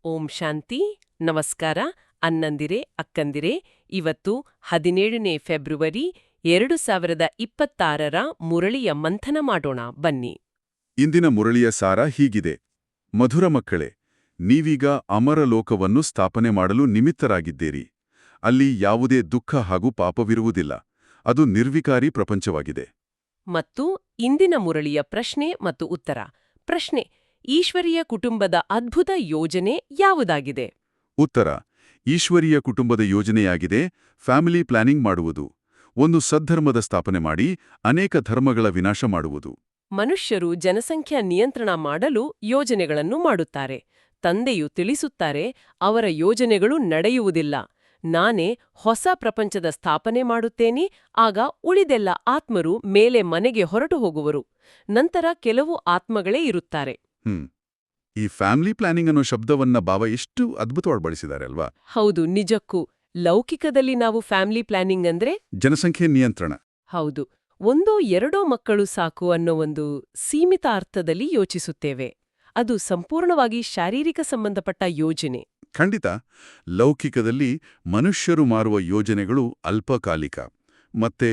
ಓಂ ಶಾಂತಿ ನಮಸ್ಕಾರ ಅನ್ನಂದಿರೆ ಅಕ್ಕಂದಿರೆ ಇವತ್ತು 17ನೇ ಫೆಬ್ರವರಿ 2026ರ ಮುರಳಿಯ ಮಂಥನ ಮಾಡೋಣ ಬನ್ನಿ. ಇಂದಿನ ಮುರಳಿಯ ಸಾರ ಹೀಗಿದೆ. ಮಧುರ ಮಕ್ಕಳೇ, ನೀವೀಗ ಅಮರ ಲೋಕವನ್ನು ಸ್ಥಾಪನೆ ಮಾಡಲು ನಿಮಿತ್ತರಾಗಿದ್ದೀರಿ. ಅಲ್ಲಿ ಯಾವುದೇ ದುಃಖ ಹಾಗೂ ಪಾಪವಿರುವುದಿಲ್ಲ. ಅದು ನಿರ್ವಿಕಾರಿ ಪ್ರಪಂಚವಾಗಿದೆ. ಮತ್ತು ಇಂದಿನ ಮುರಳಿಯ ಪ್ರಶ್ನೆ ಮತ್ತು ಉತ್ತರ. ಪ್ರಶ್ನೆ: ಈಶ್ವರೀಯ ಕುಟುಂಬದ ಅದ್ಭುತ ಯೋಜನೆ ಯಾವುದಾಗಿದೆ? ಉತ್ತರ: ಈಶ್ವರೀಯ ಕುಟುಂಬದ ಯೋಜನೆಯಾಗಿದೆ ಫ್ಯಾಮಿಲಿ ಪ್ಲಾನಿಂಗ್ ಮಾಡುವುದು. ಒಂದು ಸದ್ಧರ್ಮದ ಸ್ಥಾಪನೆ ಮಾಡಿ ಅನೇಕ ಧರ್ಮಗಳ ವಿನಾಶ ಮಾಡುವುದು. ಮನುಷ್ಯರು ಜನಸಂಖ್ಯಾ ನಿಯಂತ್ರಣ ಮಾಡಲು ಯೋಜನೆಗಳನ್ನು ಮಾಡುತ್ತಾರೆ. ತಂದೆಯು ತಿಳಿಸುತ್ತಾರೆ, ಅವರ ಯೋಜನೆಗಳು ನಡೆಯುವುದಿಲ್ಲ. ನಾನೇ ಹೊಸ ಪ್ರಪಂಚದ ಸ್ಥಾಪನೆ ಮಾಡುತ್ತೇನೆ, ಆಗ ಉಳಿದೆಲ್ಲ ಆತ್ಮರು ಮೇಲೆ ಮನೆಗೆ ಹೊರಟು ಹೋಗುವರು. ನಂತರ ಕೆಲವು ಆತ್ಮಗಳೇ ಇರುತ್ತಾರೆ. ಈ ಫ್ಯಾಮಿಲಿ ಪ್ಲಾನಿಂಗ್ ಅನ್ನೋ ಶಬ್ದವನ್ನ ಬಾಬಾ ಎಷ್ಟು ಅದ್ಭುತವಾಗಿ ಬಳಸಿದ್ದಾರೆ ಅಲ್ವಾ? ಹೌದು, ನಿಜಕ್ಕೂ. ಲೌಕಿಕದಲ್ಲಿ ನಾವು ಫ್ಯಾಮಿಲಿ ಪ್ಲಾನಿಂಗ್ ಅಂದ್ರೆ ಜನಸಂಖ್ಯೆ ನಿಯಂತ್ರಣ. ಹೌದು, ಒಂದೋ ಎರಡೋ ಮಕ್ಕಳು ಸಾಕು ಅನ್ನೋ ಒಂದು ಸೀಮಿತ ಅರ್ಥದಲ್ಲಿ ಯೋಚಿಸುತ್ತೇವೆ. ಅದು ಸಂಪೂರ್ಣವಾಗಿ ಶಾರೀರಿಕ ಸಂಬಂಧಪಟ್ಟ ಯೋಜನೆ. ಖಂಡಿತ. ಲೌಕಿಕದಲ್ಲಿ ಮನುಷ್ಯರು ಮಾರುವ ಯೋಜನೆಗಳು ಅಲ್ಪಕಾಲಿಕ ಮತ್ತೆ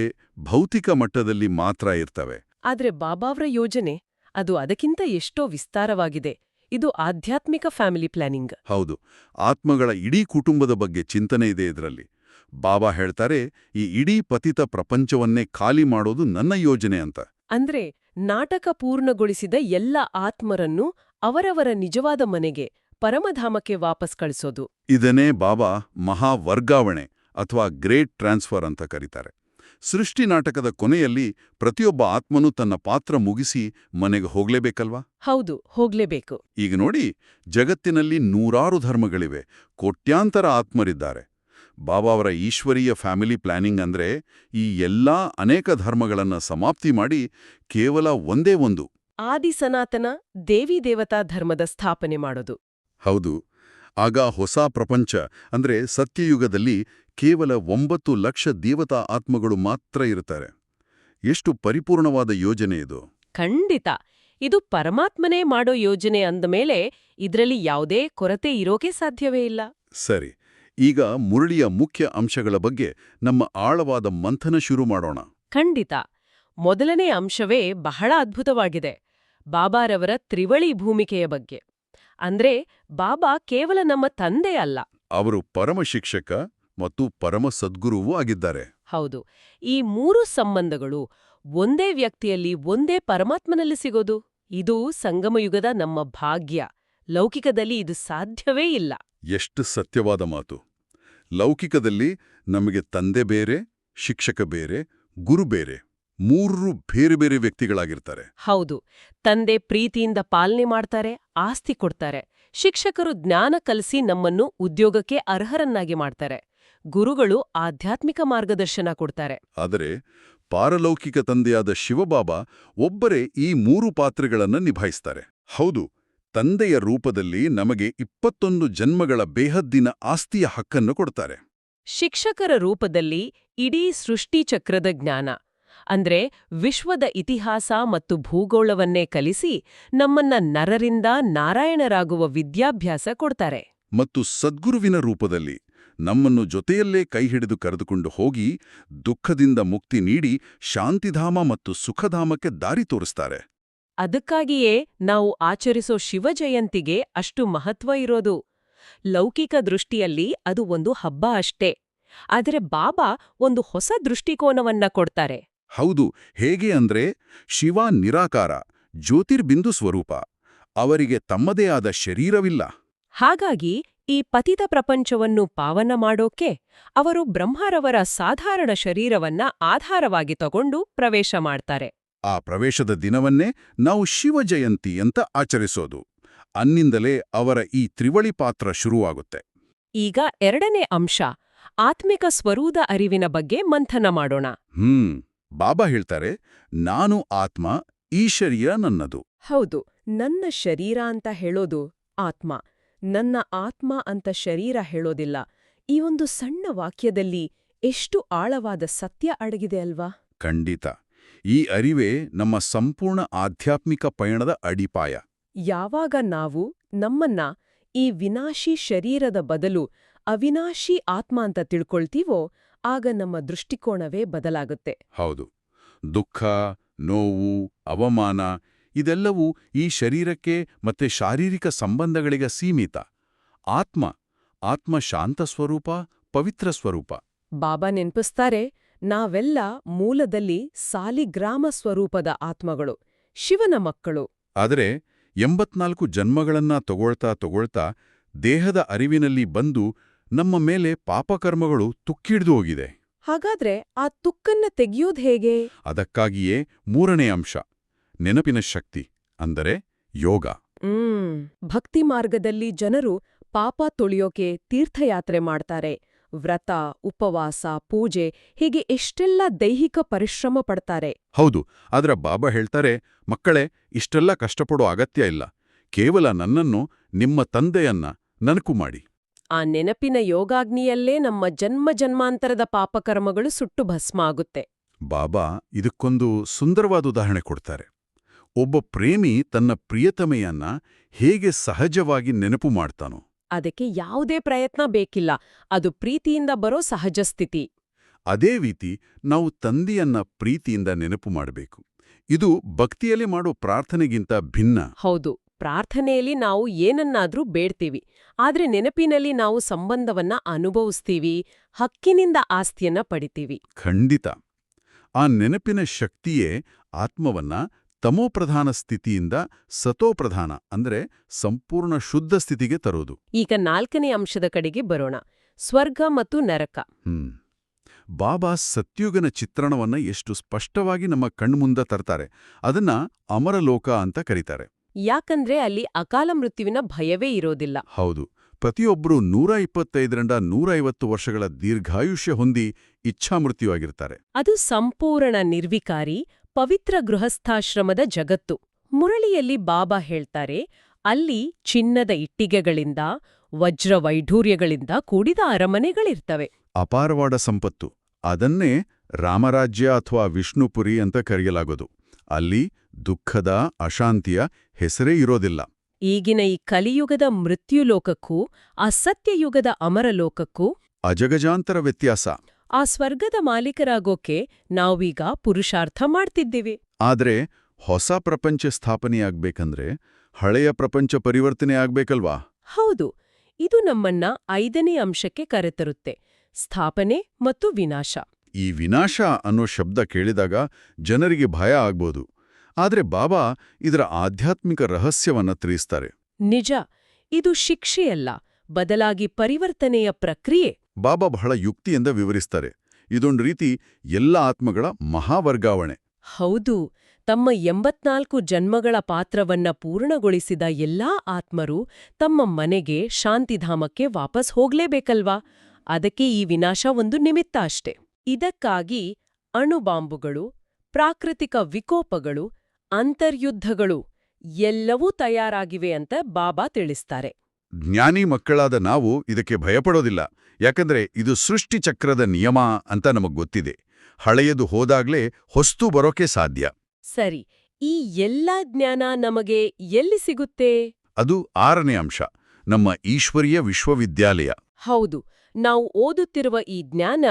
ಭೌತಿಕ ಮಟ್ಟದಲ್ಲಿ ಮಾತ್ರ ಇರ್ತವೆ. ಆದ್ರೆ ಬಾಬಾವ್ರ ಯೋಜನೆ ಅದು ಅದಕ್ಕಿಂತ ಎಷ್ಟೋ ವಿಸ್ತಾರವಾಗಿದೆ. ಇದು ಆಧ್ಯಾತ್ಮಿಕ ಫ್ಯಾಮಿಲಿ ಪ್ಲಾನಿಂಗ್. ಹೌದು, ಆತ್ಮಗಳ ಇಡೀ ಕುಟುಂಬದ ಬಗ್ಗೆ ಚಿಂತನೆ ಇದೆ ಇದರಲ್ಲಿ. ಬಾಬಾ ಹೇಳ್ತಾರೆ, ಈ ಇಡೀ ಪತಿತ ಪ್ರಪಂಚವನ್ನೇ ಖಾಲಿ ಮಾಡೋದು ನನ್ನ ಯೋಜನೆ ಅಂತ. ಅಂದ್ರೆ ನಾಟಕ ಪೂರ್ಣಗೊಳಿಸಿದ ಎಲ್ಲ ಆತ್ಮರನ್ನು ಅವರವರ ನಿಜವಾದ ಮನೆಗೆ, ಪರಮಧಾಮಕ್ಕೆ ವಾಪಸ್ ಕಳಿಸೋದು. ಇದನ್ನೇ ಬಾಬಾ ಮಹಾ ವರ್ಗಾವಣೆ ಅಥವಾ ಗ್ರೇಟ್ ಟ್ರಾನ್ಸ್ಫರ್ ಅಂತ ಕರೀತಾರೆ. ಸೃಷ್ಟಿ ನಾಟಕದ ಕೊನೆಯಲ್ಲಿ ಪ್ರತಿಯೊಬ್ಬ ಆತ್ಮನೂ ತನ್ನ ಪಾತ್ರ ಮುಗಿಸಿ ಮನೆಗೆ ಹೋಗ್ಲೇಬೇಕಲ್ವಾ? ಹೌದು, ಹೋಗ್ಲೇಬೇಕು. ಈಗ ನೋಡಿ, ಜಗತ್ತಿನಲ್ಲಿ ನೂರಾರು ಧರ್ಮಗಳಿವೆ, ಕೋಟ್ಯಾಂತರ ಆತ್ಮರಿದ್ದಾರೆ. ಬಾಬಾ ಅವರ ಈಶ್ವರೀಯ ಫ್ಯಾಮಿಲಿ ಪ್ಲಾನಿಂಗ್ ಅಂದ್ರೆ ಈ ಎಲ್ಲಾ ಅನೇಕ ಧರ್ಮಗಳನ್ನ ಸಮಾಪ್ತಿ ಮಾಡಿ ಕೇವಲ ಒಂದೇ ಒಂದು ಆದಿ ಸನಾತನ ದೇವಿ ದೇವತಾ ಧರ್ಮದ ಸ್ಥಾಪನೆ ಮಾಡೋದು. ಹೌದು. ಆಗ ಹೊಸ ಪ್ರಪಂಚ ಅಂದ್ರೆ ಸತ್ಯಯುಗದಲ್ಲಿ ಕೇವಲ 9 ಲಕ್ಷ ದೇವತಾ ಆತ್ಮಗಳು ಮಾತ್ರ ಇರುತ್ತಾರೆ. ಎಷ್ಟು ಪರಿಪೂರ್ಣವಾದ ಯೋಜನೆ ಇದು! ಖಂಡಿತ. ಇದು ಪರಮಾತ್ಮನೇ ಮಾಡೋ ಯೋಜನೆ ಅಂದಮೇಲೆ ಇದರಲ್ಲಿ ಯಾವುದೇ ಕೊರತೆ ಇರೋಕೆ ಸಾಧ್ಯವೇ ಇಲ್ಲ. ಸರಿ, ಈಗ ಮುರಳಿಯ ಮುಖ್ಯ ಅಂಶಗಳ ಬಗ್ಗೆ ನಮ್ಮ ಆಳವಾದ ಮಂಥನ ಶುರು ಮಾಡೋಣ. ಖಂಡಿತ. ಮೊದಲನೇ ಅಂಶವೇ ಬಹಳ ಅದ್ಭುತವಾಗಿದೆ. ಬಾಬಾರವರ ತ್ರಿವಳಿ ಭೂಮಿಕೆಯ ಬಗ್ಗೆ. ಅಂದ್ರೆ ಬಾಬಾ ಕೇವಲ ನಮ್ಮ ತಂದೆ ಅಲ್ಲ, ಅವರು ಪರಮ ಶಿಕ್ಷಕ ಮತ್ತು ಪರಮ ಸದ್ಗುರುವೂ ಆಗಿದ್ದಾರೆ. ಹೌದು. ಈ ಮೂರು ಸಂಬಂಧಗಳು ಒಂದೇ ವ್ಯಕ್ತಿಯಲ್ಲಿ, ಒಂದೇ ಪರಮಾತ್ಮನಲ್ಲಿ ಸಿಗೋದು, ಇದು ಸಂಗಮಯುಗದ ನಮ್ಮ ಭಾಗ್ಯ. ಲೌಕಿಕದಲ್ಲಿ ಇದು ಸಾಧ್ಯವೇ ಇಲ್ಲ. ಎಷ್ಟು ಸತ್ಯವಾದ ಮಾತು! ಲೌಕಿಕದಲ್ಲಿ ನಮಗೆ ತಂದೆ ಬೇರೆ, ಶಿಕ್ಷಕ ಬೇರೆ, ಗುರು ಬೇರೆ, ಮೂರೂ ಬೇರೆ ಬೇರೆ ವ್ಯಕ್ತಿಗಳಾಗಿರ್ತಾರೆ. ಹೌದು. ತಂದೆ ಪ್ರೀತಿಯಿಂದ ಪಾಲನೆ ಮಾಡ್ತಾರೆ, ಆಸ್ತಿ ಕೊಡ್ತಾರೆ. ಶಿಕ್ಷಕರು ಜ್ಞಾನ ಕಲಿಸಿ ನಮ್ಮನ್ನು ಉದ್ಯೋಗಕ್ಕೆ ಅರ್ಹರನ್ನಾಗಿ ಮಾಡ್ತಾರೆ. ಗುರುಗಳು ಆಧ್ಯಾತ್ಮಿಕ ಮಾರ್ಗದರ್ಶನ ಕೊಡ್ತಾರೆ. ಆದರೆ ಪಾರಲೌಕಿಕ ತಂದೆಯಾದ ಶಿವಬಾಬಾ ಒಬ್ಬರೇ ಈ ಮೂರು ಪಾತ್ರಗಳನ್ನು ನಿಭಾಯಿಸ್ತಾರೆ. ಹೌದು, ತಂದೆಯ ರೂಪದಲ್ಲಿ ನಮಗೆ 21 ಜನ್ಮಗಳ ಬೇಹದ್ದಿನ ಆಸ್ತಿಯ ಹಕ್ಕನ್ನು ಕೊಡ್ತಾರೆ. ಶಿಕ್ಷಕರ ರೂಪದಲ್ಲಿ ಇಡೀ ಸೃಷ್ಟಿಚಕ್ರದ ಜ್ಞಾನ ಅಂದ್ರೆ ವಿಶ್ವದ ಇತಿಹಾಸ ಮತ್ತು ಭೂಗೋಳವನ್ನೇ ಕಲಿಸಿ ನಮ್ಮನ್ನ ನರರಿಂದ ನಾರಾಯಣರಾಗುವ ವಿದ್ಯಾಭ್ಯಾಸ ಕೊಡ್ತಾರೆ. ಮತ್ತು ಸದ್ಗುರುವಿನ ರೂಪದಲ್ಲಿ ನಮ್ಮನ್ನು ಜೊತೆಯಲ್ಲೇ ಕೈಹಿಡಿದು ಕರೆದುಕೊಂಡು ಹೋಗಿ ದುಃಖದಿಂದ ಮುಕ್ತಿ ನೀಡಿ ಶಾಂತಿಧಾಮ ಮತ್ತು ಸುಖಧಾಮಕ್ಕೆ ದಾರಿ ತೋರಿಸ್ತಾರೆ. ಅದಕ್ಕಾಗಿಯೇ ನಾವು ಆಚರಿಸೋ ಶಿವಜಯಂತಿಗೆ ಅಷ್ಟು ಮಹತ್ವ ಇರೋದು. ಲೌಕಿಕ ದೃಷ್ಟಿಯಲ್ಲಿ ಅದು ಒಂದು ಹಬ್ಬ ಅಷ್ಟೇ. ಆದರೆ ಬಾಬಾ ಒಂದು ಹೊಸ ದೃಷ್ಟಿಕೋನವನ್ನ ಕೊಡ್ತಾರೆ. ಹೌದು, ಹೇಗೆ ಅಂದ್ರೆ ಶಿವ ನಿರಾಕಾರ, ಜ್ಯೋತಿರ್ಬಿಂದು ಸ್ವರೂಪ. ಅವರಿಗೆ ತಮ್ಮದೇ ಆದ ಶರೀರವಿಲ್ಲ. ಹಾಗಾಗಿ ಈ ಪತಿತ ಪ್ರಪಂಚವನ್ನು ಪಾವನ ಮಾಡೋಕೆ ಅವರು ಬ್ರಹ್ಮರವರ ಸಾಧಾರಣ ಶರೀರವನ್ನ ಆಧಾರವಾಗಿ ತಗೊಂಡು ಪ್ರವೇಶ ಮಾಡ್ತಾರೆ. ಆ ಪ್ರವೇಶದ ದಿನವನ್ನೇ ನಾವು ಶಿವಜಯಂತಿ ಅಂತ ಆಚರಿಸೋದು. ಅನ್ನಿಂದಲೇ ಅವರ ಈ ತ್ರಿವಳಿ ಪಾತ್ರ ಶುರುವಾಗುತ್ತೆ. ಈಗ ಎರಡನೇ ಅಂಶ, ಆತ್ಮಿಕ ಸ್ವರೂಪದ ಅರಿವಿನ ಬಗ್ಗೆ ಮಂಥನ ಮಾಡೋಣ. ಬಾಬಾ ಹೇಳ್ತಾರೆ, ನಾನು ಆತ್ಮ, ಈ ಶರೀರ ನನ್ನದು. ಹೌದು, ನನ್ನ ಶರೀರ ಅಂತ ಹೇಳೋದು ಆತ್ಮ, ನನ್ನ ಆತ್ಮ ಅಂತ ಶರೀರ ಹೇಳೋದಿಲ್ಲ. ಈ ಒಂದು ಸಣ್ಣ ವಾಕ್ಯದಲ್ಲಿ ಎಷ್ಟು ಆಳವಾದ ಸತ್ಯ ಅಡಗಿದೆ ಅಲ್ವಾ? ಖಂಡಿತ. ಈ ಅರಿವೇ ನಮ್ಮ ಸಂಪೂರ್ಣ ಆಧ್ಯಾತ್ಮಿಕ ಪಯಣದ ಅಡಿಪಾಯ. ಯಾವಾಗ ನಾವು ನಮ್ಮನ್ನ ಈ ವಿನಾಶಿ ಶರೀರದ ಬದಲು ಅವಿನಾಶಿ ಆತ್ಮ ಅಂತ ತಿಳ್ಕೊಳ್ತೀವೋ ಆಗ ನಮ್ಮ ದೃಷ್ಟಿಕೋನವೇ ಬದಲಾಗುತ್ತೆ. ಹೌದು. ದುಃಖ, ನೋವು, ಅವಮಾನ ಇದೆಲ್ಲವೂ ಈ ಶರೀರಕ್ಕೆ ಮತ್ತೆ ಶಾರೀರಿಕ ಸಂಬಂಧಗಳಿಗೆ ಸೀಮಿತ. ಆತ್ಮ ಶಾಂತ ಸ್ವರೂಪ, ಪವಿತ್ರ ಸ್ವರೂಪ. ಬಾಬಾ ನೆನ್ಪಿಸ್ತಾರೆ, ನಾವೆಲ್ಲ ಮೂಲದಲ್ಲಿ ಸಾಲಿಗ್ರಾಮ ಸ್ವರೂಪದ ಆತ್ಮಗಳು, ಶಿವನ ಮಕ್ಕಳು. ಆದರೆ 84 ಜನ್ಮಗಳನ್ನ ತಗೊಳ್ತಾ ದೇಹದ ಅರಿವಿನಲ್ಲಿ ಬಂದು ನಮ್ಮ ಮೇಲೆ ಪಾಪಕರ್ಮಗಳು ತುಕ್ಕಿಡ್ದು ಹೋಗಿದೆ. ಹಾಗಾದ್ರೆ ಆ ತುಕ್ಕನ್ನ ತೆಗೆಯೋದು ಹೇಗೆ? ಅದಕ್ಕಾಗಿಯೇ 3ನೇ ಅಂಶ, ನೆನಪಿನ ಶಕ್ತಿ, ಅಂದರೆ ಯೋಗ. ಭಕ್ತಿ ಮಾರ್ಗದಲ್ಲಿ ಜನರು ಪಾಪ ತೊಳೆಯೋಕೆ ತೀರ್ಥಯಾತ್ರೆ ಮಾಡ್ತಾರೆ. ವ್ರತ, ಉಪವಾಸ, ಪೂಜೆ ಹೀಗೆ ಎಷ್ಟೆಲ್ಲ ದೈಹಿಕ ಪರಿಶ್ರಮ ಪಡ್ತಾರೆ. ಹೌದು, ಆದ್ರೆ ಬಾಬಾ ಹೇಳ್ತಾರೆ, ಮಕ್ಕಳೇ, ಇಷ್ಟೆಲ್ಲ ಕಷ್ಟಪಡೋ ಅಗತ್ಯ ಇಲ್ಲ. ಕೇವಲ ನನ್ನನ್ನು, ನಿಮ್ಮ ತಂದೆಯನ್ನ ನೆನಪು ಮಾಡಿ. ಆ ನೆನಪಿನ ಯೋಗಾಗ್ನಿಯಲ್ಲೇ ನಮ್ಮ ಜನ್ಮಾಂತರದ ಪಾಪಕರ್ಮಗಳು ಸುಟ್ಟು ಭಸ್ಮ ಆಗುತ್ತೆ. ಬಾಬಾ ಇದಕ್ಕೊಂದು ಸುಂದರವಾದ ಉದಾಹರಣೆ ಕೊಡ್ತಾರೆ. ಒಬ್ಬ ಪ್ರೇಮಿ ತನ್ನ ಪ್ರಿಯತಮೆಯನ್ನ ಹೇಗೆ ಸಹಜವಾಗಿ ನೆನಪು ಮಾಡ್ತಾನೋ. ಅದಕ್ಕೆ ಯಾವುದೇ ಪ್ರಯತ್ನ ಬೇಕಿಲ್ಲ, ಅದು ಪ್ರೀತಿಯಿಂದ ಬರೋ ಸಹಜ ಸ್ಥಿತಿ. ಅದೇ ರೀತಿ ನಾವು ತಂದೆಯನ್ನ ಪ್ರೀತಿಯಿಂದ ನೆನಪು ಮಾಡಬೇಕು. ಇದು ಭಕ್ತಿಯಲ್ಲಿ ಮಾಡೋ ಪ್ರಾರ್ಥನೆಗಿಂತ ಭಿನ್ನ. ಹೌದು, ಪ್ರಾರ್ಥನೆಯಲ್ಲಿ ನಾವು ಏನನ್ನಾದ್ರೂ ಬೇಡ್ತೀವಿ, ಆದ್ರೆ ನೆನಪಿನಲ್ಲಿ ನಾವು ಸಂಬಂಧವನ್ನ ಅನುಭವಿಸ್ತೀವಿ, ಹಕ್ಕಿನಿಂದ ಆಸ್ತಿಯನ್ನ ಪಡಿತೀವಿ. ಖಂಡಿತ. ಆ ನೆನಪಿನ ಶಕ್ತಿಯೇ ಆತ್ಮವನ್ನ ತಮೋಪ್ರಧಾನ ಸ್ಥಿತಿಯಿಂದ ಸತೋಪ್ರಧಾನ ಅಂದ್ರೆ ಸಂಪೂರ್ಣ ಶುದ್ಧ ಸ್ಥಿತಿಗೆ ತರೋದು. ಈಗ 4ನೇ ಅಂಶದ ಕಡೆಗೆ ಬರೋಣ, ಸ್ವರ್ಗ ಮತ್ತು ನರಕ. ಬಾಬಾ ಸತ್ಯುಗನ ಚಿತ್ರಣವನ್ನ ಎಷ್ಟು ಸ್ಪಷ್ಟವಾಗಿ ನಮ್ಮ ಕಣ್ಮುಂದ ತರ್ತಾರೆ. ಅದನ್ನ ಅಮರಲೋಕ ಅಂತ ಕರೀತಾರೆ. ಯಾಕಂದ್ರೆ ಅಲ್ಲಿ ಅಕಾಲ ಮೃತ್ಯುವಿನ ಭಯವೇ ಇರೋದಿಲ್ಲ. ಹೌದು, ಪ್ರತಿಯೊಬ್ಬರೂ 125ರಿಂದ 150 ವರ್ಷಗಳ ದೀರ್ಘಾಯುಷ್ಯ ಹೊಂದಿ ಇಚ್ಛಾಮೃತ್ಯುವಾಗಿರ್ತಾರೆ. ಅದು ಸಂಪೂರ್ಣ ನಿರ್ವಿಕಾರಿ ಪವಿತ್ರ ಗೃಹಸ್ಥಾಶ್ರಮದ ಜಗತ್ತು. ಮುರಳಿಯಲ್ಲಿ ಬಾಬಾ ಹೇಳ್ತಾರೆ, ಅಲ್ಲಿ ಚಿನ್ನದ ಇಟ್ಟಿಗೆಗಳಿಂದ, ವಜ್ರ ವೈಢೂರ್ಯಗಳಿಂದ ಕೂಡಿದ ಅರಮನೆಗಳಿರ್ತವೆ. ಅಪಾರವಾದ ಸಂಪತ್ತು. ಅದನ್ನೇ ರಾಮರಾಜ್ಯ ಅಥವಾ ವಿಷ್ಣುಪುರಿ ಅಂತ ಕರೆಯಲಾಗೋದು. ಅಲ್ಲಿ ದುಃಖದ, ಅಶಾಂತಿಯ ಹೆಸರೇ ಇರೋದಿಲ್ಲ. ಈಗಿನ ಈ ಕಲಿಯುಗದ ಮೃತ್ಯುಲೋಕಕ್ಕೂ ಆ ಸತ್ಯಯುಗದ ಅಮರಲೋಕಕ್ಕೂ ಅಜಗಜಾಂತರ ವ್ಯತ್ಯಾಸ. ಆ ಸ್ವರ್ಗದ ಮಾಲೀಕರಾಗೋಕೆ ನಾವೀಗ ಪುರುಷಾರ್ಥ ಮಾಡ್ತಿದ್ದೀವಿ. ಆದ್ರೆ ಹೊಸ ಪ್ರಪಂಚ ಸ್ಥಾಪನೆಯಾಗ್ಬೇಕಂದ್ರೆ ಹಳೆಯ ಪ್ರಪಂಚ ಪರಿವರ್ತನೆ ಆಗ್ಬೇಕಲ್ವಾ? ಹೌದು, ಇದು ನಮ್ಮನ್ನ 5ನೇ ಅಂಶಕ್ಕೆ ಕರೆತರುತ್ತೆ, ಸ್ಥಾಪನೆ ಮತ್ತು ವಿನಾಶ. ಈ ವಿನಾಶ ಅನ್ನೋ ಶಬ್ದ ಕೇಳಿದಾಗ ಜನರಿಗೆ ಭಯ ಆಗ್ಬೋದು. ಆದ್ರೆ ಬಾಬಾ ಇದರ ಆಧ್ಯಾತ್ಮಿಕ ರಹಸ್ಯವನ್ನ ತಿಳಿಸ್ತಾರೆ. ನಿಜ, ಇದು ಶಿಕ್ಷೆಯಲ್ಲ, ಬದಲಾಗಿ ಪರಿವರ್ತನೆಯ ಪ್ರಕ್ರಿಯೆ. ಬಾಬಾ ಬಹಳ ಯುಕ್ತಿಯಿಂದ ವಿವರಿಸ್ತಾರೆ. ಇದೊಂದು ರೀತಿ ಎಲ್ಲ ಆತ್ಮಗಳ ಮಹಾವರ್ಗಾವಣೆ. ಹೌದು, ತಮ್ಮ 84 ಜನ್ಮಗಳ ಪಾತ್ರವನ್ನ ಪೂರ್ಣಗೊಳಿಸಿದ ಎಲ್ಲಾ ಆತ್ಮರು ತಮ್ಮ ಮನೆಗೆ, ಶಾಂತಿಧಾಮಕ್ಕೆ ವಾಪಸ್ ಹೋಗ್ಲೇಬೇಕಲ್ವಾ? ಅದಕ್ಕೆ ಈ ವಿನಾಶ ಒಂದು ನಿಮಿತ್ತ ಅಷ್ಟೆ. ಇದಕ್ಕಾಗಿ ಅಣುಬಾಂಬುಗಳು, ಪ್ರಾಕೃತಿಕ ವಿಕೋಪಗಳು, ಅಂತರ್ಯುದ್ಧಗಳು ಎಲ್ಲವೂ ತಯಾರಾಗಿವೆ ಅಂತ ಬಾಬಾ ತಿಳಿಸ್ತಾರೆ. ಜ್ಞಾನಿ ಮಕ್ಕಳಾದ ನಾವು ಇದಕ್ಕೆ ಭಯಪಡೋದಿಲ್ಲ. ಯಾಕಂದ್ರೆ ಇದು ಸೃಷ್ಟಿ ಚಕ್ರದ ನಿಯಮ ಅಂತ ನಮಗ್ ಗೊತ್ತಿದೆ. ಹಳೆಯದು ಹೋದಾಗ್ಲೇ ಹೊಸ್ತು ಬರೋಕೆ ಸಾಧ್ಯ. ಸರಿ, ಈ ಎಲ್ಲ ಜ್ಞಾನ ನಮಗೆ ಎಲ್ಲಿ ಸಿಗುತ್ತೆ? ಅದು 6ನೇ ಅಂಶ, ನಮ್ಮ ಈಶ್ವರೀಯ ವಿಶ್ವವಿದ್ಯಾಲಯ. ಹೌದು, ನಾವು ಓದುತ್ತಿರುವ ಈ ಜ್ಞಾನ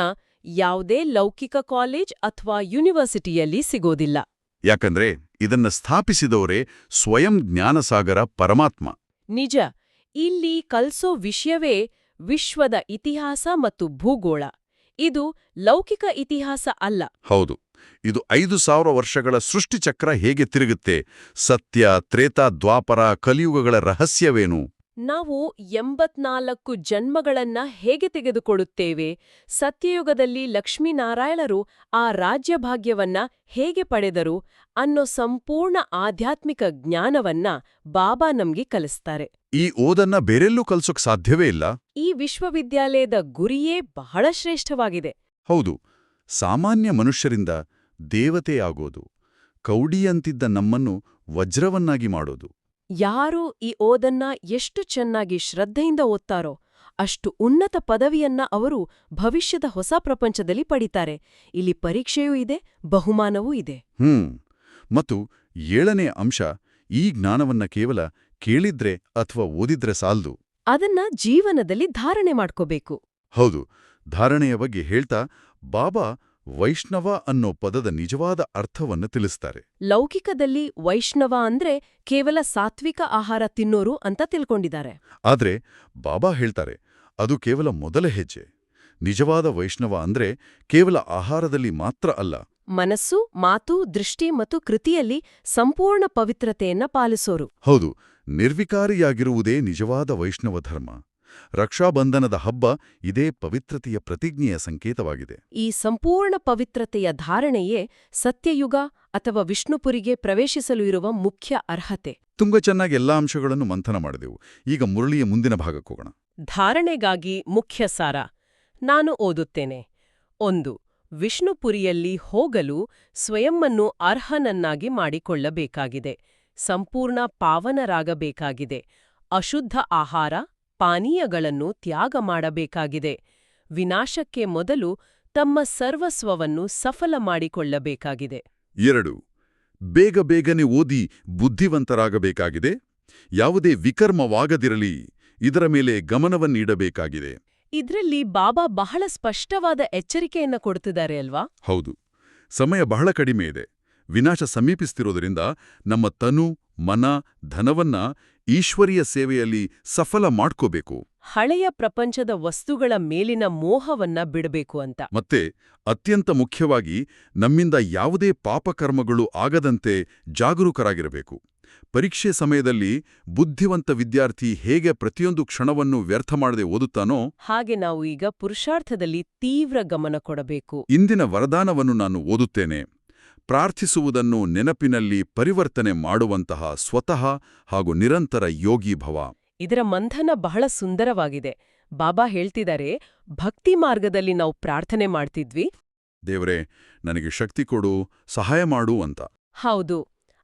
ಯಾವುದೇ ಲೌಕಿಕ ಕಾಲೇಜ್ ಅಥವಾ ಯೂನಿವರ್ಸಿಟಿಯಲ್ಲಿ ಸಿಗೋದಿಲ್ಲ. ಯಾಕಂದ್ರೆ ಇದನ್ನ ಸ್ಥಾಪಿಸಿದವರೇ ಸ್ವಯಂ ಜ್ಞಾನಸಾಗರ ಪರಮಾತ್ಮ. ನಿಜ, ಇಲ್ಲಿ ಕಲ್ಸೋ ವಿಷಯವೇ ವಿಶ್ವದ ಇತಿಹಾಸ ಮತ್ತು ಭೂಗೋಳ. ಇದು ಲೌಕಿಕ ಇತಿಹಾಸ ಅಲ್ಲ. ಹೌದು, ಇದು 5000 ವರ್ಷಗಳ ಸೃಷ್ಟಿಚಕ್ರ ಹೇಗೆ ತಿರುಗುತ್ತೆ, ಸತ್ಯ, ತ್ರೇತಾ, ದ್ವಾಪರ, ಕಲಿಯುಗಗಳ ರಹಸ್ಯವೇನು, ನಾವು 84 ಜನ್ಮಗಳನ್ನ ಹೇಗೆ ತೆಗೆದುಕೊಳ್ಳುತ್ತೇವೆ, ಸತ್ಯಯುಗದಲ್ಲಿ ಲಕ್ಷ್ಮೀನಾರಾಯಣರು ಆ ರಾಜ್ಯಭಾಗ್ಯವನ್ನ ಹೇಗೆ ಪಡೆದರು ಅನ್ನೋ ಸಂಪೂರ್ಣ ಆಧ್ಯಾತ್ಮಿಕ ಜ್ಞಾನವನ್ನ ಬಾಬಾ ನಮ್ಗೆ ಕಲಿಸ್ತಾರೆ. ಈ ಓದನ್ನ ಬೇರೆಲ್ಲೂ ಕಲ್ಸೋಕ್ ಸಾಧ್ಯವೇ ಇಲ್ಲ. ಈ ವಿಶ್ವವಿದ್ಯಾಲಯದ ಗುರಿಯೇ ಬಹಳ ಶ್ರೇಷ್ಠವಾಗಿದೆ. ಹೌದು, ಸಾಮಾನ್ಯ ಮನುಷ್ಯರಿಂದ ದೇವತೆಯಾಗೋದು, ಕೌಡಿಯಂತಿದ್ದ ನಮ್ಮನ್ನು ವಜ್ರವನ್ನಾಗಿ ಮಾಡೋದು. ಯಾರು ಈ ಓದನ್ನ ಎಷ್ಟು ಚೆನ್ನಾಗಿ ಶ್ರದ್ಧೆಯಿಂದ ಓದ್ತಾರೋ ಅಷ್ಟು ಉನ್ನತ ಪದವಿಯನ್ನ ಅವರು ಭವಿಷ್ಯದ ಹೊಸ ಪ್ರಪಂಚದಲ್ಲಿ ಪಡಿತಾರೆ. ಇಲ್ಲಿ ಪರೀಕ್ಷೆಯೂ ಇದೆ, ಬಹುಮಾನವೂ ಇದೆ. ಮತ್ತು 7ನೇ ಅಂಶ, ಈ ಜ್ಞಾನವನ್ನ ಕೇವಲ ಕೇಳಿದ್ರೆ ಅಥವಾ ಓದಿದ್ರೆ ಸಾಲ್ದು. ಅದನ್ನ ಜೀವನದಲ್ಲಿ ಧಾರಣೆ ಮಾಡ್ಕೋಬೇಕು. ಹೌದು, ಧಾರಣೆಯ ಬಗ್ಗೆ ಹೇಳ್ತಾ ಬಾಬಾ ವೈಷ್ಣವ ಅನ್ನೋ ಪದದ ನಿಜವಾದ ಅರ್ಥವನ್ನು ತಿಳಿಸ್ತಾರೆ. ಲೌಕಿಕದಲ್ಲಿ ವೈಷ್ಣವ ಅಂದ್ರೆ ಕೇವಲ ಸಾತ್ವಿಕ ಆಹಾರ ತಿನ್ನೋರು ಅಂತ ತಿಳ್ಕೊಂಡಿದ್ದಾರೆ. ಆದ್ರೆ ಬಾಬಾ ಹೇಳ್ತಾರೆ, ಅದು ಕೇವಲ ಮೊದಲ ಹೆಜ್ಜೆ. ನಿಜವಾದ ವೈಷ್ಣವ ಅಂದ್ರೆ ಕೇವಲ ಆಹಾರದಲ್ಲಿ ಮಾತ್ರ ಅಲ್ಲ, ಮನಸ್ಸು, ಮಾತು, ದೃಷ್ಟಿ ಮತ್ತು ಕೃತಿಯಲ್ಲಿ ಸಂಪೂರ್ಣ ಪವಿತ್ರತೆಯನ್ನ ಪಾಲಿಸೋರು. ಹೌದು, ನಿರ್ವಿಕಾರಿಯಾಗಿರುವುದೇ ನಿಜವಾದ ವೈಷ್ಣವ ಧರ್ಮ. ರಕ್ಷಾಬಂಧನದ ಹಬ್ಬ ಇದೇ ಪವಿತ್ರತೆಯ ಪ್ರತಿಜ್ಞೆಯ ಸಂಕೇತವಾಗಿದೆ. ಈ ಸಂಪೂರ್ಣ ಪವಿತ್ರತೆಯ ಧಾರಣೆಯೇ ಸತ್ಯಯುಗ ಅಥವಾ ವಿಷ್ಣುಪುರಿಗೆ ಪ್ರವೇಶಿಸಲು ಇರುವ ಮುಖ್ಯ ಅರ್ಹತೆ. ತುಂಬ ಚೆನ್ನಾಗಿ ಎಲ್ಲಾ ಅಂಶಗಳನ್ನು ಮಂಥನ ಮಾಡಿದೆವು. ಈಗ ಮುರಳಿಯ ಮುಂದಿನ ಭಾಗಕ್ಕೆ ಹೋಗೋಣ. ಧಾರಣೆಗಾಗಿ ಮುಖ್ಯ ಸಾರ ನಾನು ಓದುತ್ತೇನೆ. 1. ವಿಷ್ಣುಪುರಿಯಲ್ಲಿ ಹೋಗಲು ಸ್ವಯಂವನ್ನು ಅರ್ಹನನ್ನಾಗಿ ಮಾಡಿಕೊಳ್ಳಬೇಕಾಗಿದೆ. ಸಂಪೂರ್ಣ ಪಾವನರಾಗಬೇಕಾಗಿದೆ. ಅಶುದ್ಧ ಆಹಾರ, ಪಾನೀಯಗಳನ್ನು ತ್ಯಾಗ ಮಾಡಬೇಕಾಗಿದೆ. ವಿನಾಶಕ್ಕೆ ಮೊದಲು ತಮ್ಮ ಸರ್ವಸ್ವವನ್ನು ಸಫಲ ಮಾಡಿಕೊಳ್ಳಬೇಕಾಗಿದೆ. 2. ಬೇಗ ಬೇಗನೆ ಓದಿ ಬುದ್ಧಿವಂತರಾಗಬೇಕಾಗಿದೆ. ಯಾವುದೇ ವಿಕರ್ಮವಾಗದಿರಲಿ, ಇದರ ಮೇಲೆ ಗಮನವನ್ನೀಡಬೇಕಾಗಿದೆ. ಇದ್ರಲ್ಲಿ ಬಾಬಾ ಬಹಳ ಸ್ಪಷ್ಟವಾದ ಎಚ್ಚರಿಕೆಯನ್ನ ಕೊಡ್ತಿದ್ದಾರೆ ಅಲ್ವಾ? ಹೌದು, ಸಮಯ ಬಹಳ ಕಡಿಮೆ ಇದೆ. ವಿನಾಶ ಸಮೀಪಿಸ್ತಿರೋದ್ರಿಂದ ನಮ್ಮ ತನು, ಮನ, ಧನವನ್ನ ಈಶ್ವರೀಯ ಸೇವೆಯಲ್ಲಿ ಸಫಲ ಮಾಡ್ಕೋಬೇಕು. ಹಳೆಯ ಪ್ರಪಂಚದ ವಸ್ತುಗಳ ಮೇಲಿನ ಮೋಹವನ್ನ ಬಿಡಬೇಕು ಅಂತ. ಮತ್ತೆ ಅತ್ಯಂತ ಮುಖ್ಯವಾಗಿ ನಮ್ಮಿಂದ ಯಾವುದೇ ಪಾಪಕರ್ಮಗಳು ಆಗದಂತೆ ಜಾಗರೂಕರಾಗಿರಬೇಕು. ಪರೀಕ್ಷೆ ಸಮಯದಲ್ಲಿ ಬುದ್ಧಿವಂತ ವಿದ್ಯಾರ್ಥಿ ಹೇಗೆ ಪ್ರತಿಯೊಂದು ಕ್ಷಣವನ್ನು ವ್ಯರ್ಥ ಮಾಡದೆ ಓದುತ್ತಾನೋ ಹಾಗೆ ನಾವು ಈಗ ಪುರುಷಾರ್ಥದಲ್ಲಿ ತೀವ್ರ ಗಮನ ಕೊಡಬೇಕು. ಇಂದಿನ ವರದಾನವನ್ನು ನಾನು ಓದುತ್ತೇನೆ. ಪ್ರಾರ್ಥಿಸುವುದನ್ನು ನೆನಪಿನಲ್ಲಿ ಪರಿವರ್ತನೆ ಮಾಡುವಂತಹ ಸ್ವತಃ ಹಾಗೂ ನಿರಂತರ ಯೋಗಿ ಭವ. ಇದರ ಮಂಥನ ಬಹಳ ಸುಂದರವಾಗಿದೆ. ಬಾಬಾ ಹೇಳ್ತಿದ್ದಾರೆ, ಭಕ್ತಿ ಮಾರ್ಗದಲ್ಲಿ ನಾವು ಪ್ರಾರ್ಥನೆ ಮಾಡ್ತಿದ್ವಿ, ದೇವರೇ ನನಗೆ ಶಕ್ತಿ ಕೊಡು, ಸಹಾಯ ಮಾಡು ಅಂತ. ಹೌದು.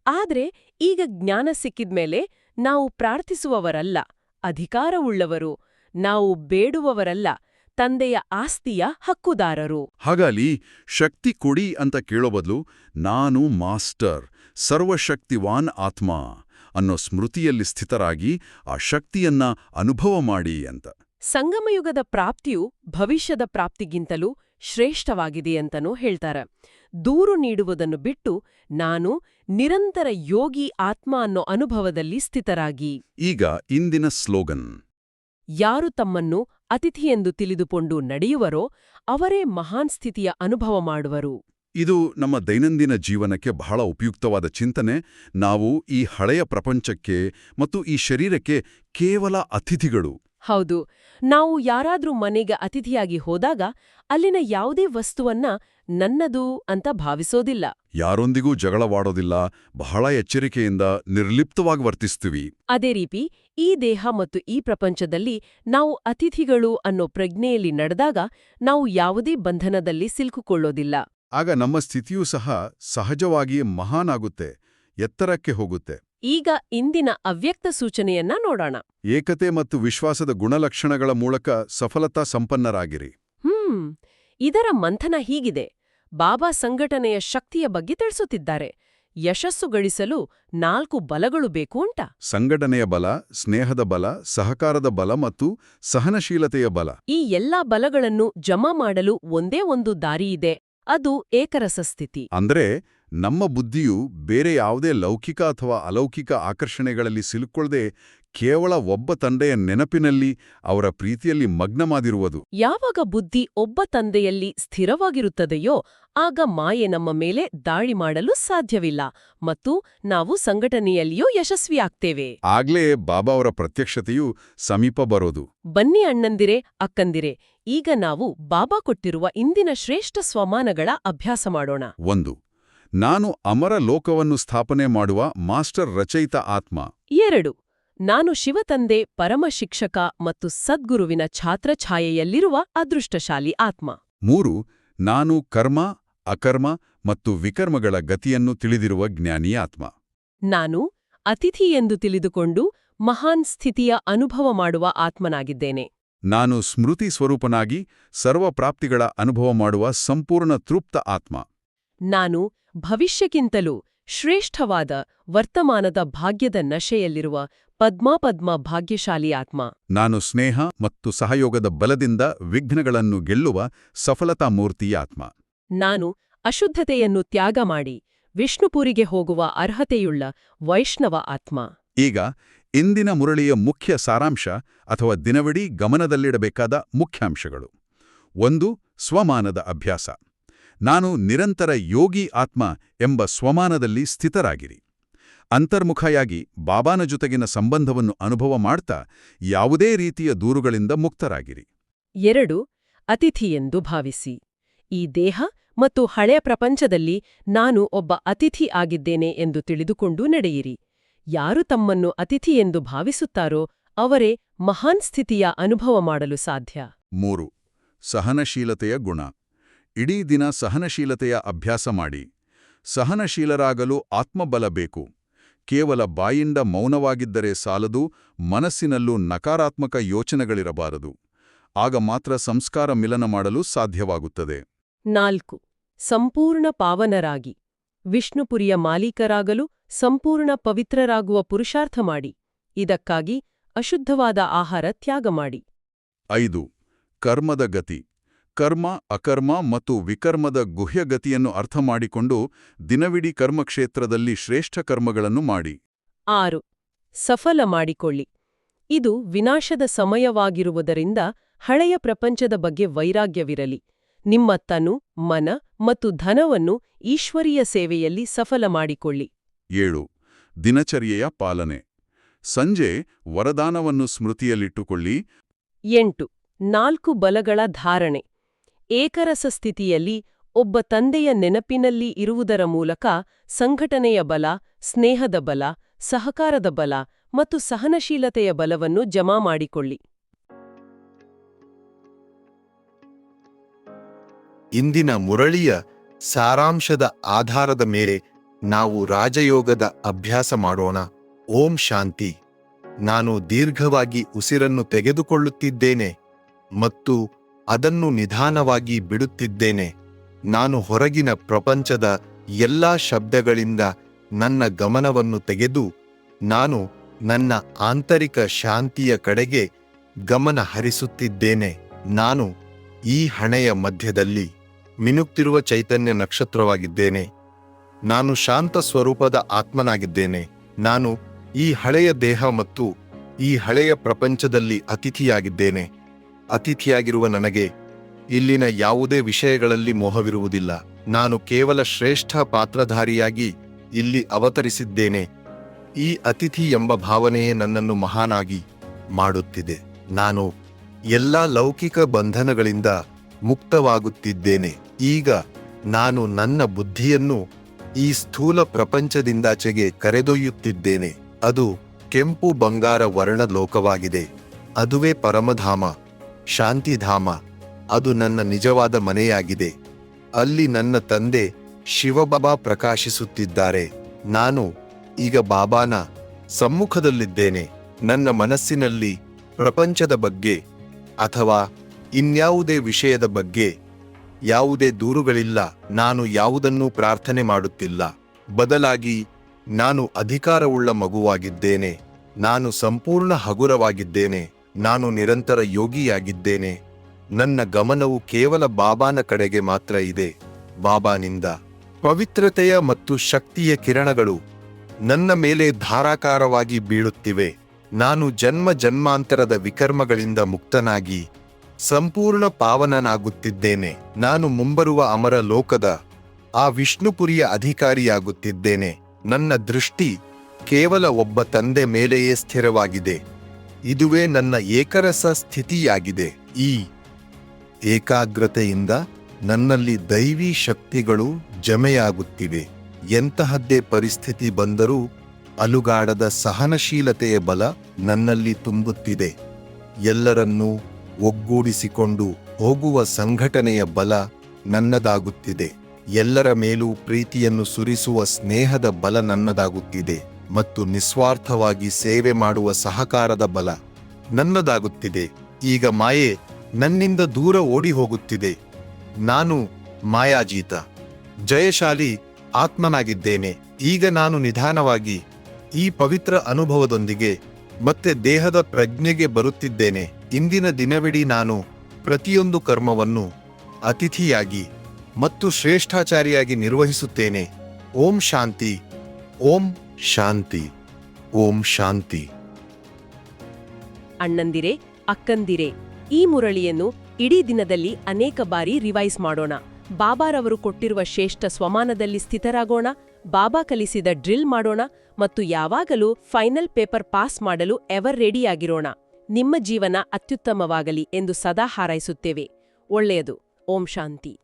ಆದ್ರೆ ಈಗ ಜ್ಞಾನ ಸಿಕ್ಕಿದ್ಮೇಲೆ ನಾವು ಪ್ರಾರ್ಥಿಸುವವರಲ್ಲ, ಅಧಿಕಾರವುಳ್ಳವರು. ನಾವು ಬೇಡುವವರಲ್ಲ, ತಂದೆಯ ಆಸ್ತಿಯ ಹಕ್ಕುದಾರರು. ಹಾಗಾಗಿ ಶಕ್ತಿ ಕೊಡಿ ಅಂತ ಕೇಳೋ ಬದಲು ನಾನು ಮಾಸ್ಟರ್, ಸರ್ವಶಕ್ತಿವಾನ್ ಆತ್ಮ ಅನ್ನೋ ಸ್ಮೃತಿಯಲ್ಲಿ ಸ್ಥಿತರಾಗಿ ಆ ಶಕ್ತಿಯನ್ನ ಅನುಭವ ಮಾಡಿ ಅಂತ. ಸಂಗಮಯುಗದ ಪ್ರಾಪ್ತಿಯು ಭವಿಷ್ಯದ ಪ್ರಾಪ್ತಿಗಿಂತಲೂ ಶ್ರೇಷ್ಠವಾಗಿದೆಯಂತನೂ ಹೇಳ್ತಾರೆ. ದೂರು ನೀಡುವುದನ್ನು ಬಿಟ್ಟು ನಾನು ನಿರಂತರ ಯೋಗಿ ಆತ್ಮ ಅನ್ನೋ ಅನುಭವದಲ್ಲಿ ಸ್ಥಿತರಾಗಿ. ಈಗ ಇಂದಿನ ಸ್ಲೋಗನ್: ಯಾರು ತಮ್ಮನ್ನು ಅತಿಥಿಯೆಂದು ತಿಳಿದುಕೊಂಡು ನಡೆಯುವರೋ ಅವರೇ ಮಹಾನ್ ಸ್ಥಿತಿಯ ಅನುಭವ ಮಾಡುವರು. ಇದು ನಮ್ಮ ದೈನಂದಿನ ಜೀವನಕ್ಕೆ ಬಹಳ ಉಪಯುಕ್ತವಾದ ಚಿಂತನೆ. ನಾವು ಈ ಹಳೆಯ ಪ್ರಪಂಚಕ್ಕೆ ಮತ್ತು ಈ ಶರೀರಕ್ಕೆ ಕೇವಲ ಅತಿಥಿಗಳು. ಹೌದು, ನಾವು ಯಾರಾದ್ರೂ ಮನೆಗೆ ಅತಿಥಿಯಾಗಿ ಹೋದಾಗ ಅಲ್ಲಿನ ಯಾವುದೇ ವಸ್ತುವನ್ನ ನನ್ನದು ಅಂತ ಭಾವಿಸೋದಿಲ್ಲ. ಯಾರೊಂದಿಗೂ ಜಗಳವಾಡೋದಿಲ್ಲ, ಬಹಳ ಎಚ್ಚರಿಕೆಯಿಂದ ನಿರ್ಲಿಪ್ತವಾಗಿ ವರ್ತಿಸ್ತೀವಿ. ಅದೇ ರೀತಿ ಈ ದೇಹ ಮತ್ತು ಈ ಪ್ರಪಂಚದಲ್ಲಿ ನಾವು ಅತಿಥಿಗಳು ಅನ್ನೋ ಪ್ರಜ್ಞೆಯಲ್ಲಿ ನಡೆದಾಗ ನಾವು ಯಾವುದೇ ಬಂಧನದಲ್ಲಿ ಸಿಲುಕಿಕೊಳ್ಳೋದಿಲ್ಲ. ಆಗ ನಮ್ಮ ಸ್ಥಿತಿಯೂ ಸಹ ಸಹಜವಾಗಿ ಮಹಾನಾಗುತ್ತೆ, ಎತ್ತರಕ್ಕೆ ಹೋಗುತ್ತೆ. ಈಗ ಇಂದಿನ ಅವ್ಯಕ್ತ ಸೂಚನೆಯನ್ನ ನೋಡೋಣ. ಏಕತೆ ಮತ್ತು ವಿಶ್ವಾಸದ ಗುಣಲಕ್ಷಣಗಳ ಮೂಲಕ ಸಫಲತಾ ಸಂಪನ್ನರಾಗಿರಿ. ಇದರ ಮಂಥನ ಹೀಗಿದೆ. ಬಾಬಾ ಸಂಘಟನೆಯ ಶಕ್ತಿಯ ಬಗ್ಗೆ ತಿಳಿಸುತ್ತಿದ್ದಾರೆ. ಯಶಸ್ಸು ಗಳಿಸಲು 4 ಬಲಗಳು ಬೇಕು ಅಂತ. ಸಂಘಟನೆಯ ಬಲ, ಸ್ನೇಹದ ಬಲ, ಸಹಕಾರದ ಬಲ ಮತ್ತು ಸಹನಶೀಲತೆಯ ಬಲ. ಈ ಎಲ್ಲಾ ಬಲಗಳನ್ನು ಜಮಾ ಮಾಡಲು ಒಂದೇ ಒಂದು ದಾರಿಯಿದೆ, ಅದು ಏಕರಸ ಸ್ಥಿತಿ. ಅಂದ್ರೆ ನಮ್ಮ ಬುದ್ಧಿಯು ಬೇರೆ ಯಾವುದೇ ಲೌಕಿಕ ಅಥವಾ ಅಲೌಕಿಕ ಆಕರ್ಷಣೆಗಳಲ್ಲಿ ಸಿಲುಕೊಳ್ಳದೆ ಕೇವಲ ಒಬ್ಬ ತಂದೆಯ ನೆನಪಿನಲ್ಲಿ, ಅವರ ಪ್ರೀತಿಯಲ್ಲಿ ಮಗ್ನಮಾದಿರುವುದು. ಯಾವಾಗ ಬುದ್ಧಿ ಒಬ್ಬ ತಂದೆಯಲ್ಲಿ ಸ್ಥಿರವಾಗಿರುತ್ತದೆಯೋ ಆಗ ಮಾಯೆ ನಮ್ಮ ಮೇಲೆ ದಾಳಿ ಮಾಡಲು ಸಾಧ್ಯವಿಲ್ಲ ಮತ್ತು ನಾವು ಸಂಘಟನೆಯಲ್ಲಿಯೂ ಯಶಸ್ವಿಯಾಗ್ತೇವೆ. ಆಗ್ಲೇ ಬಾಬಾ ಅವರ ಪ್ರತ್ಯಕ್ಷತೆಯು ಸಮೀಪ ಬರೋದು. ಬನ್ನಿ ಅಣ್ಣಂದಿರೆ, ಅಕ್ಕಂದಿರೆ, ಈಗ ನಾವು ಬಾಬಾ ಕೊಟ್ಟಿರುವ ಇಂದಿನ ಶ್ರೇಷ್ಠ ಸ್ವಮಾನಗಳ ಅಭ್ಯಾಸ ಮಾಡೋಣ. 1. ನಾನು ಅಮರ ಲೋಕವನ್ನು ಸ್ಥಾಪನೆ ಮಾಡುವ ಮಾಸ್ಟರ್ ರಚಯಿತ ಆತ್ಮ. 2. ನಾನು ಶಿವತಂದೆ, ಪರಮ ಶಿಕ್ಷಕ ಮತ್ತು ಸದ್ಗುರುವಿನ ಛಾತ್ರಛಾಯೆಯಲ್ಲಿರುವ ಅದೃಷ್ಟಶಾಲಿ ಆತ್ಮ. 3. ನಾನು ಕರ್ಮ, ಅಕರ್ಮ ಮತ್ತು ವಿಕರ್ಮಗಳ ಗತಿಯನ್ನು ತಿಳಿದಿರುವ ಜ್ಞಾನಿ ಆತ್ಮ. ನಾನು ಅತಿಥಿ ಎಂದು ತಿಳಿದುಕೊಂಡು ಮಹಾನ್ ಸ್ಥಿತಿಯ ಅನುಭವ ಮಾಡುವ ಆತ್ಮನಾಗಿದ್ದೇನೆ. ನಾನು ಸ್ಮೃತಿ ಸ್ವರೂಪನಾಗಿ ಸರ್ವಪ್ರಾಪ್ತಿಗಳ ಅನುಭವ ಮಾಡುವ ಸಂಪೂರ್ಣ ತೃಪ್ತ ಆತ್ಮ. ನಾನು ಭವಿಷ್ಯಕ್ಕಿಂತಲೂ ಶ್ರೇಷ್ಠವಾದ ವರ್ತಮಾನದ ಭಾಗ್ಯದ ನಶೆಯಲ್ಲಿರುವ ಪದ್ಮ ಭಾಗ್ಯಶಾಲಿ ಆತ್ಮ. ನಾನು ಸ್ನೇಹ ಮತ್ತು ಸಹಯೋಗದ ಬಲದಿಂದ ವಿಘ್ನಗಳನ್ನು ಗೆಲ್ಲುವ ಸಫಲತಾ ಮೂರ್ತಿಯ ಆತ್ಮ. ನಾನು ಅಶುದ್ಧತೆಯನ್ನು ತ್ಯಾಗ ಮಾಡಿ ವಿಷ್ಣುಪುರಿಗೆ ಹೋಗುವ ಅರ್ಹತೆಯುಳ್ಳ ವೈಷ್ಣವ ಆತ್ಮ. ಈಗ ಇಂದಿನ ಮುರಳಿಯ ಮುಖ್ಯ ಸಾರಾಂಶ ಅಥವಾ ದಿನವಿಡೀ ಗಮನದಲ್ಲಿಡಬೇಕಾದ ಮುಖ್ಯಾಂಶಗಳು. 1. ಸ್ವಮಾನದ ಅಭ್ಯಾಸ. ನಾನು ನಿರಂತರ ಯೋಗಿ ಆತ್ಮ ಎಂಬ ಸ್ವಮಾನದಲ್ಲಿ ಸ್ಥಿತರಾಗಿರಿ. ಅಂತರ್ಮುಖಯಾಗಿ ಬಾಬಾನ ಜೊತೆಗಿನ ಸಂಬಂಧವನ್ನು ಅನುಭವ ಮಾಡ್ತಾ ಯಾವುದೇ ರೀತಿಯ ದೂರುಗಳಿಂದ ಮುಕ್ತರಾಗಿರಿ. 2. ಅತಿಥಿಯೆಂದು ಭಾವಿಸಿ. ಈ ದೇಹ ಮತ್ತು ಹಳೆಯ ಪ್ರಪಂಚದಲ್ಲಿ ನಾನು ಒಬ್ಬ ಅತಿಥಿ ಆಗಿದ್ದೇನೆ ಎಂದು ತಿಳಿದುಕೊಂಡು ನಡೆಯಿರಿ. ಯಾರು ತಮ್ಮನ್ನು ಅತಿಥಿಯೆಂದು ಭಾವಿಸುತ್ತಾರೋ ಅವರೇ ಮಹಾನ್ ಸ್ಥಿತಿಯ ಅನುಭವ ಮಾಡಲು ಸಾಧ್ಯ. 3. ಸಹನಶೀಲತೆಯ ಗುಣ. ಇಡೀ ದಿನ ಸಹನಶೀಲತೆಯ ಅಭ್ಯಾಸ ಮಾಡಿ. ಸಹನಶೀಲರಾಗಲು ಆತ್ಮಬಲ ಬೇಕು. ಕೇವಲ ಬಾಯಿಂದ ಮೌನವಾಗಿದ್ದರೆ ಸಾಲದು, ಮನಸ್ಸಿನಲ್ಲೂ ನಕಾರಾತ್ಮಕ ಯೋಚನೆಗಳಿರಬಾರದು. ಆಗ ಮಾತ್ರ ಸಂಸ್ಕಾರ ಮಿಲನ ಮಾಡಲು ಸಾಧ್ಯವಾಗುತ್ತದೆ. 4. ಸಂಪೂರ್ಣ ಪಾವನರಾಗಿ. ವಿಷ್ಣುಪುರಿಯ ಮಾಲೀಕರಾಗಲು ಸಂಪೂರ್ಣ ಪವಿತ್ರರಾಗುವ ಪುರುಷಾರ್ಥ ಮಾಡಿ. ಇದಕ್ಕಾಗಿ ಅಶುದ್ಧವಾದ ಆಹಾರ ತ್ಯಾಗ ಮಾಡಿ. 5. ಕರ್ಮದ ಗತಿ. ಕರ್ಮ, ಅಕರ್ಮ ಮತ್ತು ವಿಕರ್ಮದ ಗುಹ್ಯಗತಿಯನ್ನು ಅರ್ಥಮಾಡಿಕೊಂಡು ದಿನವಿಡೀ ಕರ್ಮಕ್ಷೇತ್ರದಲ್ಲಿ ಶ್ರೇಷ್ಠ ಕರ್ಮಗಳನ್ನು ಮಾಡಿ. 6. ಸಫಲ ಮಾಡಿಕೊಳ್ಳಿ. ಇದು ವಿನಾಶದ ಸಮಯವಾಗಿರುವುದರಿಂದ ಹಳೆಯ ಪ್ರಪಂಚದ ಬಗ್ಗೆ ವೈರಾಗ್ಯವಿರಲಿ. ನಿಮ್ಮ ತನು, ಮನ ಮತ್ತು ಧನವನ್ನು ಈಶ್ವರೀಯ ಸೇವೆಯಲ್ಲಿ ಸಫಲ ಮಾಡಿಕೊಳ್ಳಿ. 7. ದಿನಚರ್ಯೆಯ ಪಾಲನೆ. ಸಂಜೆ ವರದಾನವನ್ನು ಸ್ಮೃತಿಯಲ್ಲಿಟ್ಟುಕೊಳ್ಳಿ. 8. 4 ಬಲಗಳ ಧಾರಣೆ. ಏಕರಸ ಸ್ಥಿತಿಯಲ್ಲಿ ಒಬ್ಬ ತಂದೆಯ ನೆನಪಿನಲ್ಲಿ ಇರುವುದರ ಮೂಲಕ ಸಂಘಟನೆಯ ಬಲ, ಸ್ನೇಹದ ಬಲ, ಸಹಕಾರದ ಬಲ ಮತ್ತು ಸಹನಶೀಲತೆಯ ಬಲವನ್ನು ಜಮಾ ಮಾಡಿಕೊಳ್ಳಿ. ಇಂದಿನ ಮುರಳಿಯ ಸಾರಾಂಶದ ಆಧಾರದ ಮೇಲೆ ನಾವು ರಾಜಯೋಗದ ಅಭ್ಯಾಸ ಮಾಡೋಣ. ಓಂ ಶಾಂತಿ. ನಾನು ದೀರ್ಘವಾಗಿ ಉಸಿರನ್ನು ತೆಗೆದುಕೊಳ್ಳುತ್ತಿದ್ದೇನೆ ಮತ್ತು ಅದನ್ನು ನಿಧಾನವಾಗಿ ಬಿಡುತ್ತಿದ್ದೇನೆ. ನಾನು ಹೊರಗಿನ ಪ್ರಪಂಚದ ಎಲ್ಲಾ ಶಬ್ದಗಳಿಂದ ನನ್ನ ಗಮನವನ್ನು ತೆಗೆದು ನಾನು ನನ್ನ ಆಂತರಿಕ ಶಾಂತಿಯ ಕಡೆಗೆ ಗಮನ ಹರಿಸುತ್ತಿದ್ದೇನೆ. ನಾನು ಈ ಹಣೆಯ ಮಧ್ಯದಲ್ಲಿ ಮಿನುಕ್ತಿರುವ ಚೈತನ್ಯ ನಕ್ಷತ್ರವಾಗಿದ್ದೇನೆ. ನಾನು ಶಾಂತ ಸ್ವರೂಪದ ಆತ್ಮನಾಗಿದ್ದೇನೆ. ನಾನು ಈ ಹಳೆಯ ದೇಹ ಮತ್ತು ಈ ಹಳೆಯ ಪ್ರಪಂಚದಲ್ಲಿ ಅತಿಥಿಯಾಗಿದ್ದೇನೆ. ಅತಿಥಿಯಾಗಿರುವ ನನಗೆ ಇಲ್ಲಿನ ಯಾವುದೇ ವಿಷಯಗಳಲ್ಲಿ ಮೋಹವಿರುವುದಿಲ್ಲ. ನಾನು ಕೇವಲ ಶ್ರೇಷ್ಠ ಪಾತ್ರಧಾರಿಯಾಗಿ ಇಲ್ಲಿ ಅವತರಿಸಿದ್ದೇನೆ. ಈ ಅತಿಥಿ ಎಂಬ ಭಾವನೆಯೇ ನನ್ನನ್ನು ಮಹಾನಾಗಿ ಮಾಡುತ್ತಿದೆ. ನಾನು ಎಲ್ಲ ಲೌಕಿಕ ಬಂಧನಗಳಿಂದ ಮುಕ್ತವಾಗುತ್ತಿದ್ದೇನೆ. ಈಗ ನಾನು ನನ್ನ ಬುದ್ಧಿಯನ್ನು ಈ ಸ್ಥೂಲ ಪ್ರಪಂಚದಿಂದಾಚೆಗೆ ಕರೆದೊಯ್ಯುತ್ತಿದ್ದೇನೆ. ಅದು ಕೆಂಪು ಬಂಗಾರ ವರ್ಣ ಲೋಕವಾಗಿದೆ. ಅದುವೇ ಪರಮಧಾಮ, ಶಾಂತಿಧಾಮ. ಅದು ನನ್ನ ನಿಜವಾದ ಮನೆಯಾಗಿದೆ. ಅಲ್ಲಿ ನನ್ನ ತಂದೆ ಶಿವಬಾಬಾ ಪ್ರಕಾಶಿಸುತ್ತಿದ್ದಾರೆ. ನಾನು ಈಗ ಬಾಬಾನ ಸಮ್ಮುಖದಲ್ಲಿದ್ದೇನೆ. ನನ್ನ ಮನಸ್ಸಿನಲ್ಲಿ ಪ್ರಪಂಚದ ಬಗ್ಗೆ ಅಥವಾ ಇನ್ಯಾವುದೇ ವಿಷಯದ ಬಗ್ಗೆ ಯಾವುದೇ ದೂರುಗಳಿಲ್ಲ. ನಾನು ಯಾವುದನ್ನೂ ಪ್ರಾರ್ಥನೆ ಮಾಡುತ್ತಿಲ್ಲ. ಬದಲಾಗಿ ನಾನು ಅಧಿಕಾರವುಳ್ಳ ಮಗುವಾಗಿದ್ದೇನೆ. ನಾನು ಸಂಪೂರ್ಣ ಹಗುರವಾಗಿದ್ದೇನೆ. ನಾನು ನಿರಂತರ ಯೋಗಿಯಾಗಿದ್ದೇನೆ. ನನ್ನ ಗಮನವು ಕೇವಲ ಬಾಬಾನ ಕಡೆಗೆ ಮಾತ್ರ ಇದೆ. ಬಾಬಾನಿಂದ ಪವಿತ್ರತೆಯ ಮತ್ತು ಶಕ್ತಿಯ ಕಿರಣಗಳು ನನ್ನ ಮೇಲೆ ಧಾರಾಕಾರವಾಗಿ ಬೀಳುತ್ತಿವೆ. ನಾನು ಜನ್ಮ ಜನ್ಮಾಂತರದ ವಿಕರ್ಮಗಳಿಂದ ಮುಕ್ತನಾಗಿ ಸಂಪೂರ್ಣ ಪಾವನನಾಗುತ್ತಿದ್ದೇನೆ. ನಾನು ಮುಂಬರುವ ಅಮರ ಲೋಕದ ಆ ವಿಷ್ಣುಪುರಿಯ ಅಧಿಕಾರಿಯಾಗುತ್ತಿದ್ದೇನೆ. ನನ್ನ ದೃಷ್ಟಿ ಕೇವಲ ಒಬ್ಬ ತಂದೆ ಮೇಲೆಯೇ ಸ್ಥಿರವಾಗಿದೆ. ಇದುವೇ ನನ್ನ ಏಕರಸ ಸ್ಥಿತಿಯಾಗಿದೆ. ಈ ಏಕಾಗ್ರತೆಯಿಂದ ನನ್ನಲ್ಲಿ ದೈವಿ ಶಕ್ತಿಗಳು ಜಮೆಯಾಗುತ್ತಿವೆ. ಎಂತಹದ್ದೇ ಪರಿಸ್ಥಿತಿ ಬಂದರೂ ಅಲುಗಾಡದ ಸಹನಶೀಲತೆಯ ಬಲ ನನ್ನಲ್ಲಿ ತುಂಬುತ್ತಿದೆ. ಎಲ್ಲರನ್ನೂ ಒಗ್ಗೂಡಿಸಿಕೊಂಡು ಹೋಗುವ ಸಂಘಟನೆಯ ಬಲ ನನ್ನದಾಗುತ್ತಿದೆ. ಎಲ್ಲರ ಮೇಲೂ ಪ್ರೀತಿಯನ್ನು ಸುರಿಸುವ ಸ್ನೇಹದ ಬಲ ನನ್ನದಾಗುತ್ತಿದೆ ಮತ್ತು ನಿಸ್ವಾರ್ಥವಾಗಿ ಸೇವೆ ಮಾಡುವ ಸಹಕಾರದ ಬಲ ನನ್ನದಾಗುತ್ತಿದೆ. ಈಗ ಮಾಯೆ ನನ್ನಿಂದ ದೂರ ಓಡಿ ಹೋಗುತ್ತಿದೆ. ನಾನು ಮಾಯಾಜೀತ, ಜಯಶಾಲಿ ಆತ್ಮನಾಗಿದ್ದೇನೆ. ಈಗ ನಾನು ನಿಧಾನವಾಗಿ ಈ ಪವಿತ್ರ ಅನುಭವದೊಂದಿಗೆ ಮತ್ತೆ ದೇಹದ ಪ್ರಜ್ಞೆಗೆ ಬರುತ್ತಿದ್ದೇನೆ. ಇಂದಿನ ದಿನವಿಡೀ ನಾನು ಪ್ರತಿಯೊಂದು ಕರ್ಮವನ್ನು ಅತಿಥಿಯಾಗಿ ಮತ್ತು ಶ್ರೇಷ್ಠಾಚಾರಿಯಾಗಿ ನಿರ್ವಹಿಸುತ್ತೇನೆ. ಓಂ ಶಾಂತಿ. ಓಂ ಶಾಂತಿ. ಓಂ ಶಾಂತಿ. ಅಣ್ಣಂದಿರೇ, ಅಕ್ಕಂದಿರೇ, ಈ ಮುರಳಿಯನ್ನು ಇಡೀ ದಿನದಲ್ಲಿ ಅನೇಕ ಬಾರಿ ರಿವೈಸ್ ಮಾಡೋಣ. ಬಾಬಾರವರು ಕೊಟ್ಟಿರುವ ಶ್ರೇಷ್ಠ ಸ್ವಮಾನದಲ್ಲಿ ಸ್ಥಿತರಾಗೋಣ, ಬಾಬಾ ಕಲಿಸಿದ ಡ್ರಿಲ್ ಮಾಡೋಣ ಮತ್ತು ಯಾವಾಗಲೂ ಫೈನಲ್ ಪೇಪರ್ ಪಾಸ್ ಮಾಡಲು ಎವರ್ ರೆಡಿಯಾಗಿರೋಣ. ನಿಮ್ಮ ಜೀವನ ಅತ್ಯುತ್ತಮವಾಗಲಿ ಎಂದು ಸದಾ ಹಾರೈಸುತ್ತೇವೆ. ಒಳ್ಳೆಯದು. ಓಂ ಶಾಂತಿ.